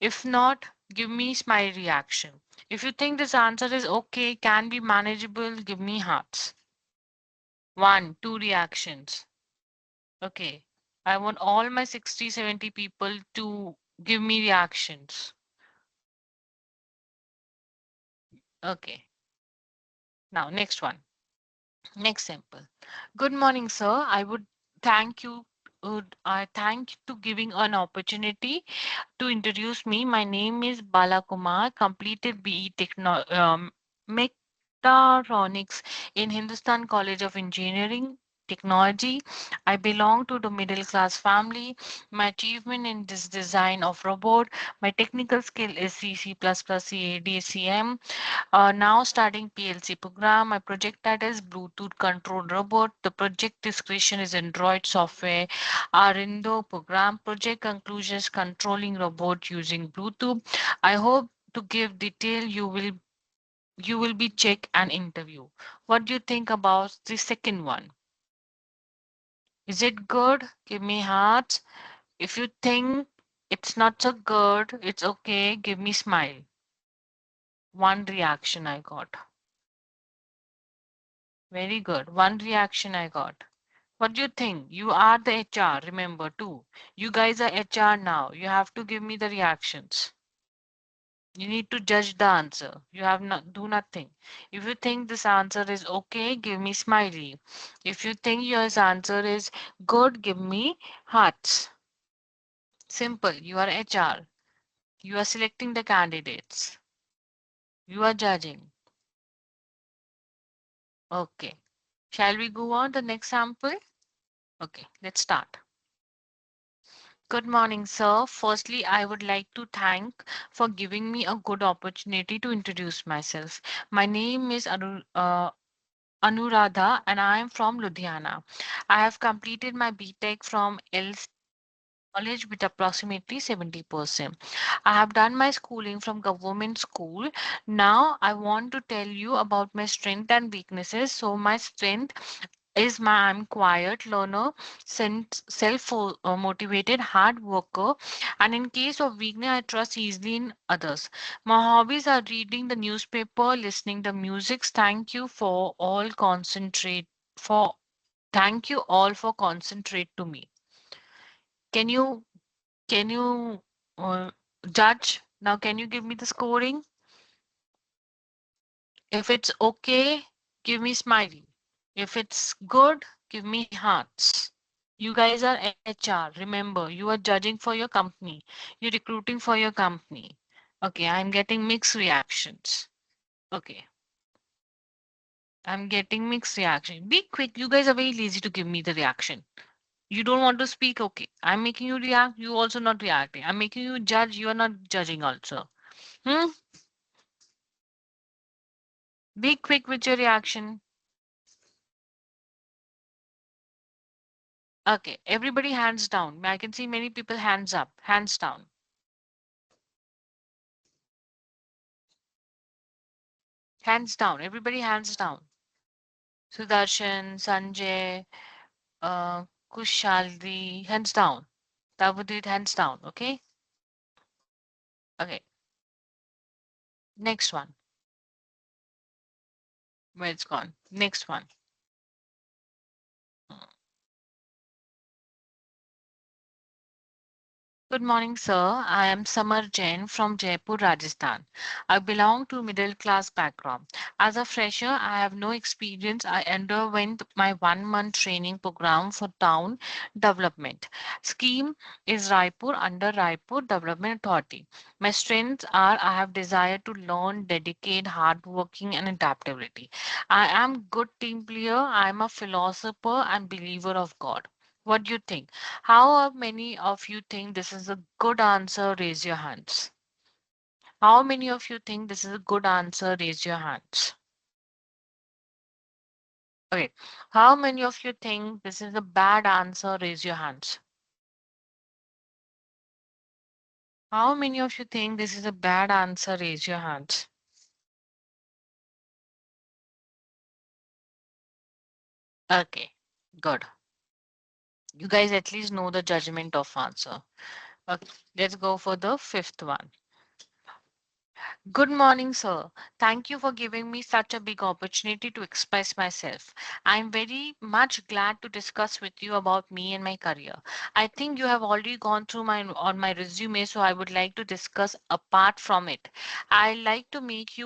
If not, give me smiley reaction. If you think this answer is okay, can be manageable, give me hearts. One, two reactions. Okay. I want all my 60, 70 people to give me reactions. Okay. Now, next one. Next sample. Good morning, sir. I would thank you. I thank to giving an opportunity to introduce me. My name is Bala Kumar, completed BE Mechatronics in Hindustan College of Engineering Technology. I belong to the middle class family. My achievement in this design of robot, my technical skill is C, C++, CAD, CM. Now starting PLC program. My project title is Bluetooth controlled robot. The project description is Android software. Arindo program project conclusions controlling robot using Bluetooth. I hope to give detail you will be check and interview. What do you think about the second one? Is it good? Give me hearts. If you think it's not so good, it's okay. Give me smile. One reaction I got. Very good. One reaction I got. What do you think? You are the HR, remember too. You guys are HR now. You have to give me the reactions. You need to judge the answer. You have not do nothing. If you think this answer is okay, give me smiley. If you think your answer is good, give me hearts. Simple. You are HR. You are selecting the candidates. You are judging. Okay. Shall we go on the next sample? Okay, let's start. Good morning, sir. Firstly, I would like to thank for giving me a good opportunity to introduce myself. My name is Anuradha and I am from Ludhiana. I have completed my BTech from LC College with approximately 70%. I have done my schooling from government school. Now I want to tell you about my strength and weaknesses. So my strength is I'm quiet learner, self motivated, hard worker, and in case of weakness, I trust easily in others. My hobbies are reading the newspaper, listening to music. For thank you all for concentrate to me. Can you can you uh, judge now? Can you give me the scoring? If it's okay, give me smiley. If it's good, give me hearts. You guys are HR. Remember, you are judging for your company. You're recruiting for your company. Okay, I'm getting mixed reactions. Okay, I'm getting mixed reaction. Be quick. You guys are very lazy to give me the reaction. You don't want to speak. Okay, I'm making you react. You also not reacting. I'm making you judge. You are not judging also. Hmm. Be quick with your reaction. Okay, everybody hands down. I can see many people hands up, hands down, hands down. Everybody hands down. Sudarshan, Sanjay, uh, Kushaldi, hands down. Tavudit, hands down. Okay. Okay. Next one. Where it's gone. Next one. Good morning, sir. I am Samar Jain from Jaipur, Rajasthan. I belong to middle class background. As a fresher, I have no experience. I underwent my 1 month training program for town development. Scheme is Raipur under Raipur Development Authority. My strengths are I have desire to learn, dedicate, hardworking, and adaptability. I am good team player. I am a philosopher and believer of God. What do you think? How many of you think this is a good answer? Raise your hands. How many of you think this is a good answer? Raise your hands. Okay. How many of you think this is a bad answer? Raise your hands. How many of you think this is a bad answer? Raise your hands. Okay. Good. You guys at least know the judgment of answer. Okay. Let's go for the fifth one. Good morning, sir. Thank you for giving me such a big opportunity to express myself. I'm very much glad to discuss with you about me and my career. I think you have already gone through my resume, so I would like to discuss apart from it. I like to make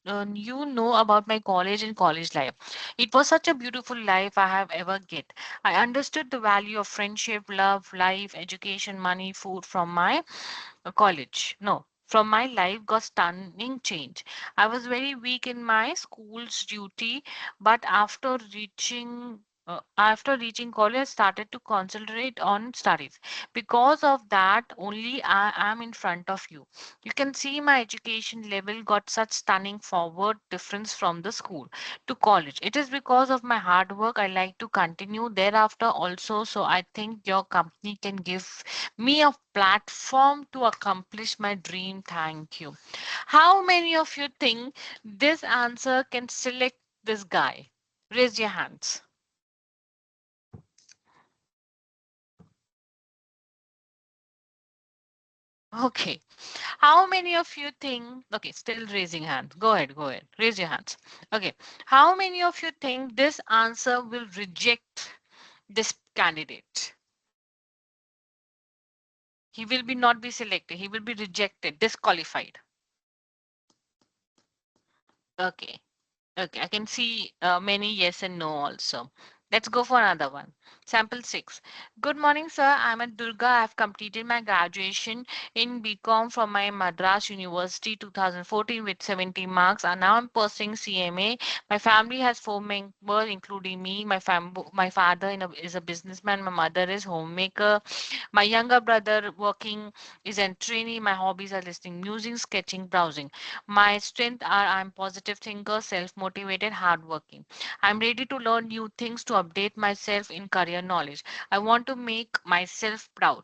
you know about my college and college life. It was such a beautiful life I have ever get. I understood the value of friendship, love, life, education, money, food from my college. No, from my life got stunning change. I was very weak in my school's duty, but after reaching college, I started to concentrate on studies. Because of that, only I am in front of you. You can see my education level got such stunning forward difference from the school to college. It is because of my hard work. I like to continue thereafter also. So I think your company can give me a platform to accomplish my dream. Thank you. How many of you think this answer can select this guy? Raise your hands. Okay. How many of you think, okay, still raising hands. Go ahead. Raise your hands. Okay. How many of you think this answer will reject this candidate? He will be not be selected. He will be rejected, disqualified. Okay. Okay, I can see many yes and no also. Let's go for another one. Sample 6. Good morning, sir. I'm at Durga. I have completed my graduation in BCom from my Madras University 2014 with 70 marks, and now I'm pursuing CMA. My family has four members, including me. My father is a businessman. My mother is homemaker. My younger brother working is a trainee. My hobbies are listening music, sketching, browsing. My strength are I'm positive thinker, self-motivated, hardworking. I'm ready to learn new things to update myself in career knowledge. I want to make myself proud.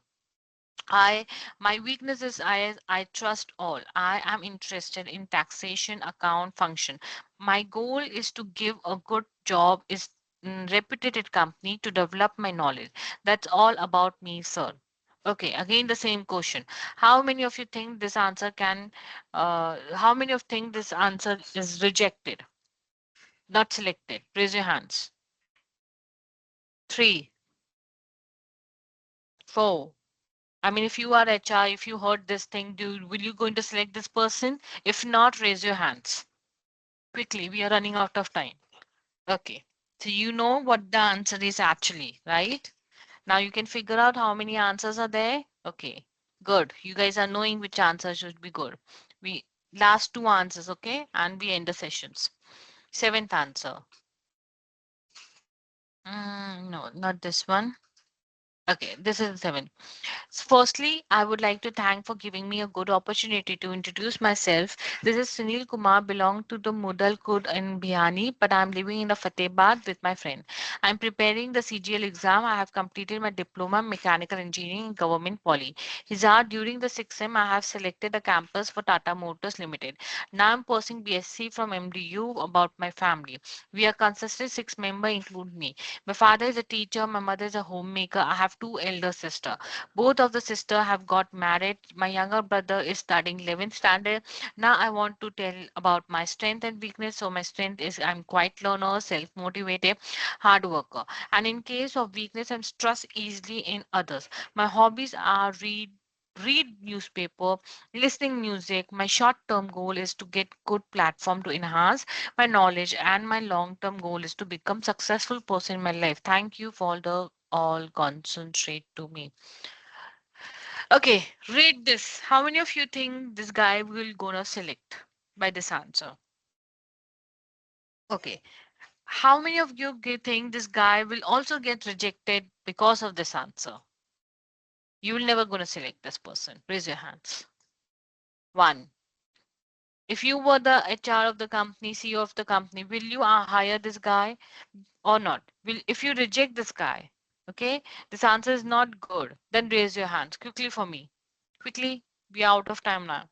I my weakness is I trust all. I am interested in taxation account function. My goal is to give a good job is reputed company to develop my knowledge. That's all about me, sir. Okay, again the same question. How many of you think this answer can how many of think this answer is rejected, not selected? Raise your hands. Three, four. I mean, if you are HR, if you heard this thing, will you going to select this person? If not, raise your hands. Quickly, we are running out of time. Okay. So you know what the answer is actually, right? Now you can figure out how many answers are there. Okay. Good. You guys are knowing which answer should be good. We last two answers, okay? And we end the sessions. Seventh answer. No, not this one. Okay, this is the seventh. Firstly, I would like to thank for giving me a good opportunity to introduce myself. This is Sunil Kumar, belong to the Mudal Kud in Bihani, but I'm living in the Fatehbad with my friend. I'm preparing the CGL exam. I have completed my diploma in mechanical engineering in government poly. Hizar, during the 6M, I have selected a campus for Tata Motors Limited. Now I'm pursuing BSc from MDU about my family. We are consistent six member, include me. My father is a teacher. My mother is a homemaker. I have two elder sisters. Both of the sisters have got married. My younger brother is studying 11th standard. Now I want to tell about my strength and weakness. So my strength is I'm quite learner, self-motivated, hard worker. And in case of weakness, I'm trust easily in others. My hobbies are read newspaper, listening music. My short term goal is to get good platform to enhance my knowledge, and my long term goal is to become successful person in my life. Thank you for the all concentrate to me. Okay, read this. How many of you think this guy will gonna select by this answer? Okay. How many of you think this guy will also get rejected because of this answer? You will never gonna select this person. Raise your hands. One. If you were the HR of the company, CEO of the company, will you hire this guy or not? Will if you reject this guy, okay, this answer is not good, then raise your hands quickly for me. Quickly, we are out of time now.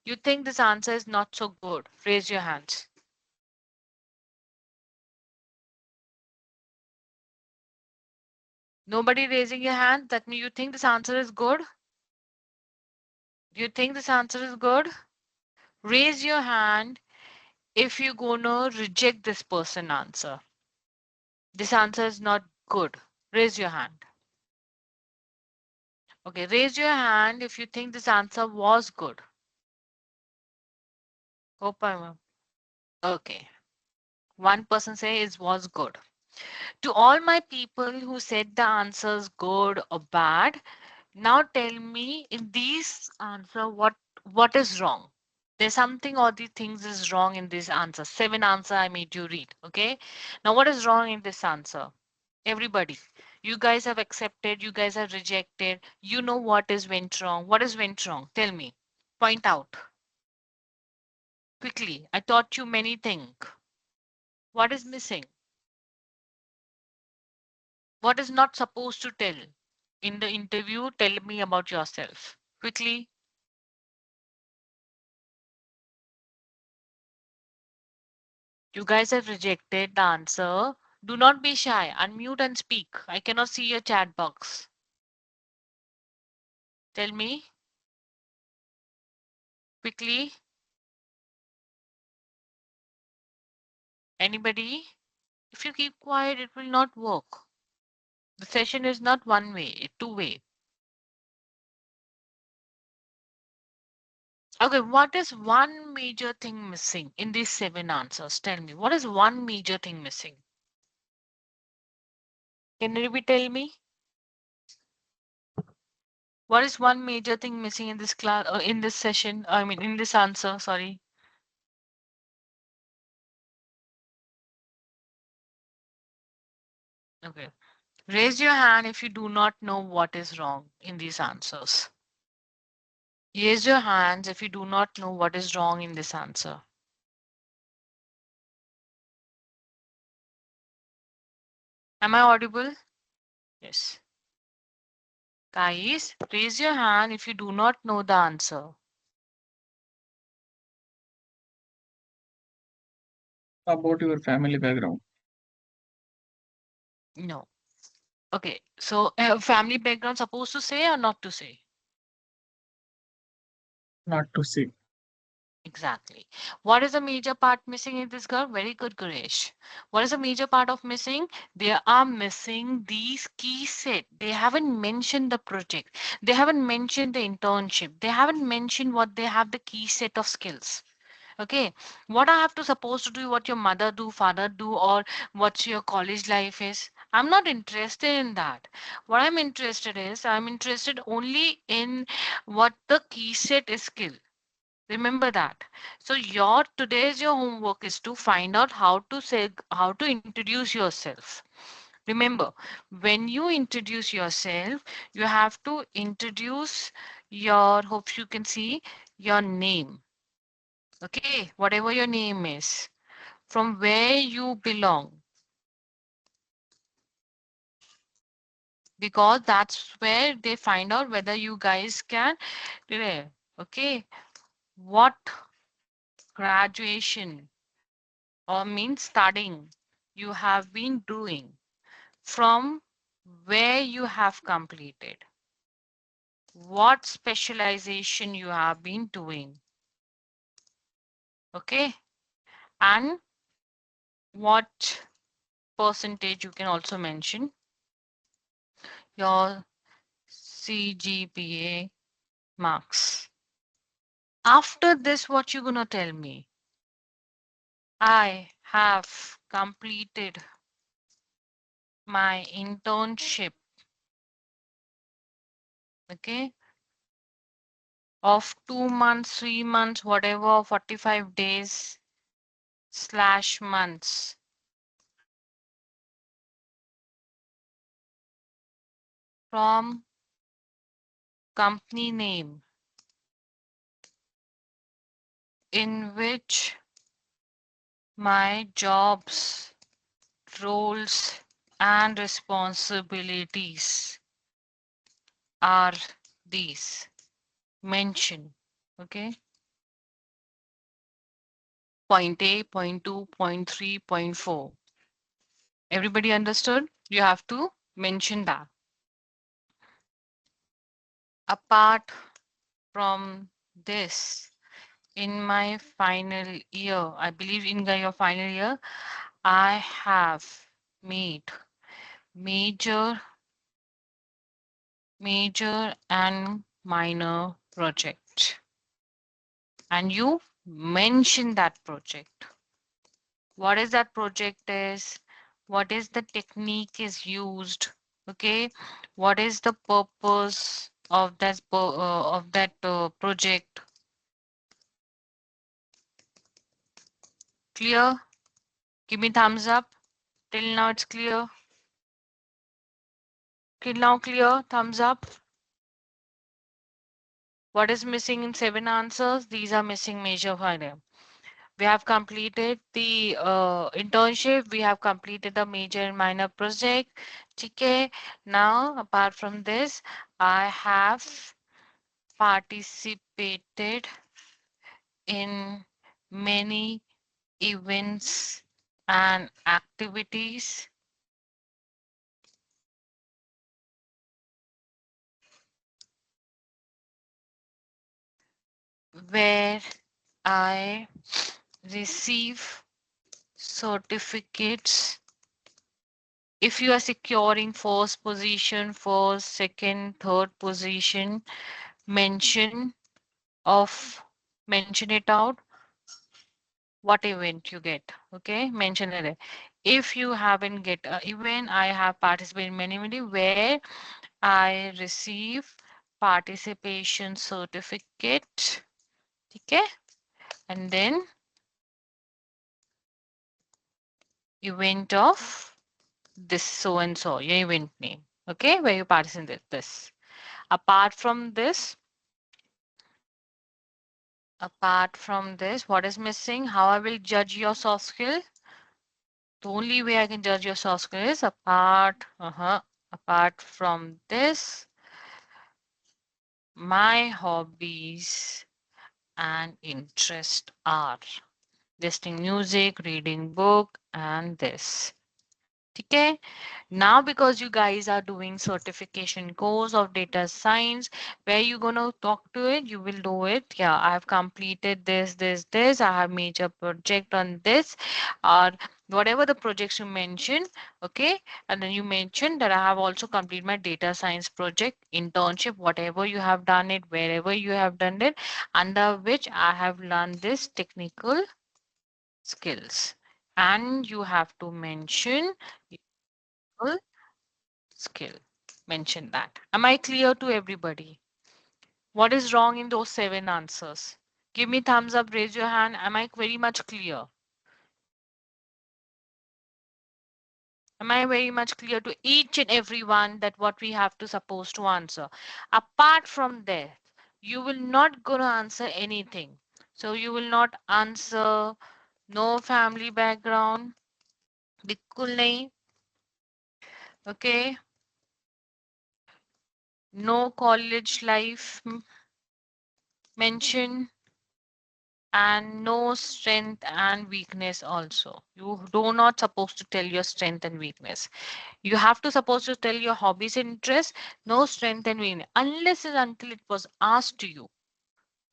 You think this answer is not so good? Raise your hands. Nobody raising your hand? That means you think this answer is good? You think this answer is good? Raise your hand if you're gonna reject this person answer. This answer is not good. Raise your hand. Okay, raise your hand if you think this answer was good. Hope I'm. Okay. One person say it was good. To all my people who said the answers good or bad, now tell me in these answer what is wrong. There's something or the things is wrong in this answer. 7 answer I made you read. Okay. Now what is wrong in this answer? Everybody. You guys have accepted, you guys have rejected. You know what is went wrong. What is went wrong? Tell me. Point out. Quickly. I taught you many things. What is missing? What is not supposed to tell? In the interview, tell me about yourself. Quickly. You guys have rejected the answer. Do not be shy. Unmute and speak. I cannot see your chat box. Tell me quickly. Anybody? If you keep quiet, it will not work. The session is not one way, it's two-way. Okay, what is one major thing missing in these 7 answers? Tell me, what is one major thing missing? Can you tell me? What is one major thing missing in this class, in this session? I mean, in this answer, sorry. Okay. Raise your hand if you do not know what is wrong in these answers. Raise your hands if you do not know what is wrong in this answer. Am I audible? Yes. Guys, raise your hand if you do not know the answer. About your family background? No. Okay. So, family background supposed to say or not to say? Not to see. Exactly. What is the major part missing in this girl? Very good, Ganesh. What is the major part of missing? They are missing these key set. They haven't mentioned the project. They haven't mentioned the internship. They haven't mentioned what they have the key set of skills. Okay. What I have to supposed to do, what your mother do, father do, or what's your college life is. I'm not interested in that. What I'm interested only in what the key set is skill. Remember that. So your homework is to find out how to introduce yourself. Remember, when you introduce yourself, you have to introduce your, hope you can see your name. Okay, whatever your name is, from where you belong, because that's where they find out whether you guys can. Okay, what graduation or means studying you have been doing, from where you have completed, what specialization you have been doing, okay, and what percentage you can also mention your CGPA marks. After this, what you gonna tell me? I have completed my internship, okay, of 2 months, 3 months, whatever, 45 days slash months from company name in which my jobs, roles, and responsibilities are these. Mention. Okay. Point A, point 2, point 3, point 4. Everybody understood? You have to mention that. Apart from this, in my final year, I believe in your final year, I have made major, major and minor project. And you mention that project. what is that project is, what is the technique is used, okay, what is the purpose of that project. Clear? Give me thumbs up. Till now it's clear. Till now clear? Thumbs up. What is missing in 7 answers? These are missing major item. We have completed the internship. We have completed the major and minor project. Okay. Now, apart from this, I have participated in many events and activities where I receive certificates. If you are securing first position, first, second, third position, mention of mention it out what event you get. Okay, mention it. If you haven't get a event, I have participated in many where I receive participation certificate. Okay, and then event of this so and so, your event name. Okay, where you participate this. Apart from this, what is missing? How I will judge your soft skill? The only way I can judge your soft skill is apart from this, my hobbies and interest are listening music, reading book, and this. Okay. Now, because you guys are doing certification course of data science, where you gonna talk to it, you will do it. Yeah, I have completed this. I have major project on this, or whatever the projects you mentioned. Okay, and then you mentioned that I have also completed my data science project internship, whatever you have done it, wherever you have done it, under which I have learned this technical skills, and you have to mention skill. Mention that. Am I clear to everybody? What is wrong in those 7 answers? Give me thumbs up, raise your hand. Am I very much clear? Am I very much clear to each and every one that what we have to suppose to answer? Apart from that, you will not gonna answer anything. So you will not answer no family background, बिल्कुल नहीं, okay? No college life mention, and no strength and weakness also. You do not supposed to tell your strength and weakness. You have to supposed to tell your hobbies and interests. No strength and weakness unless and until it was asked to you,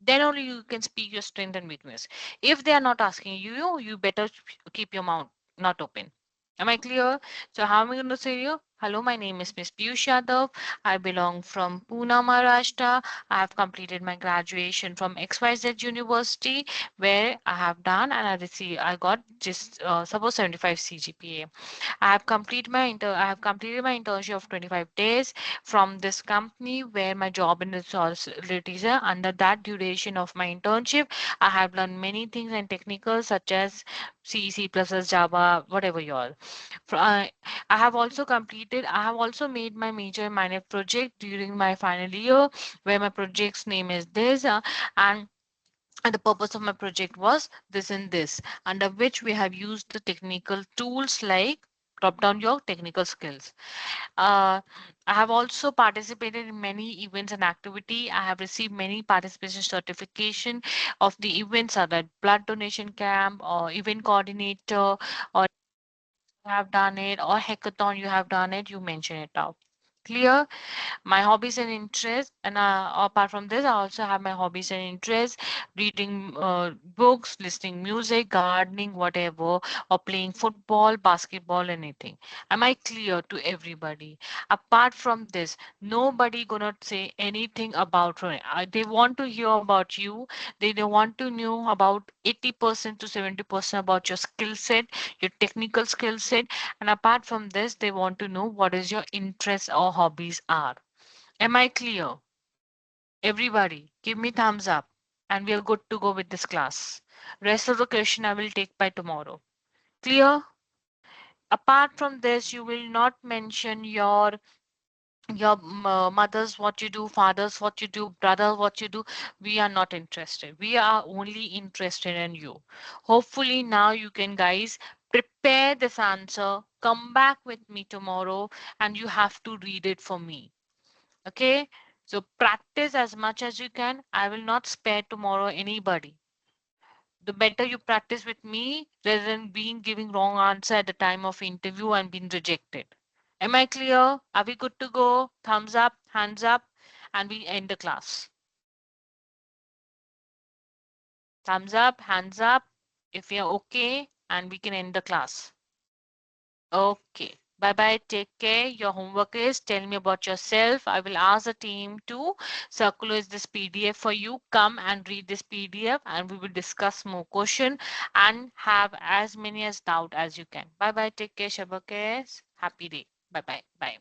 then only you can speak your strength and weakness. If they are not asking you, you better keep your mouth not open. Am I clear? So how am I going to say you? Hello, my name is Miss Piyush Yadav. I belong from Pune, Maharashtra. I have completed my graduation from XYZ University, where I have done and I got just suppose 75 CGPA. I have completed my internship of 25 days from this company where my job and responsibilities are. Under that duration of my internship, I have learned many things and technical such as C, C++, Java, whatever you all. I have also made my major and minor project during my final year, where my project's name is this, and the purpose of my project was this and this, under which we have used the technical tools like drop down your technical skills. uh, I have also participated in many events and activity. I have received many participation certification of the events are that blood donation camp or event coordinator, or you have done it, or hackathon you have done it, you mention it out. Clear? My hobbies and interests, and apart from this, I also have my hobbies and interests: reading books, listening music, gardening, whatever, or playing football, basketball, anything. Am I clear to everybody? Apart from this, nobody gonna say anything about her. They want to hear about you. They want to know about 80% to 70% about your skill set, your technical skill set, and apart from this, they want to know what is your interests or hobbies are. Am I clear? Everybody, give me thumbs up and we are good to go with this class. Rest of the question I will take by tomorrow. Clear? Apart from this, you will not mention your mothers what you do, fathers what you do, brother what you do. We are not interested. We are only interested in you. Hopefully now you can guys prepare this answer, come back with me tomorrow, and you have to read it for me. Okay, so practice as much as you can. I will not spare tomorrow anybody. The better you practice with me rather than being giving wrong answer at the time of interview and being rejected. Am I clear? Are we good to go? Thumbs up, hands up, and we end the class. Thumbs up, hands up if you're okay, and we can end the class. Okay. Bye bye. Take care. Your homework is tell me about yourself. I will ask the team to circulate this PDF for you. Come and read this PDF and we will discuss more question and have as many as doubt as you can. Bye bye. Take care. Shabakes. Happy day. Bye bye. Bye.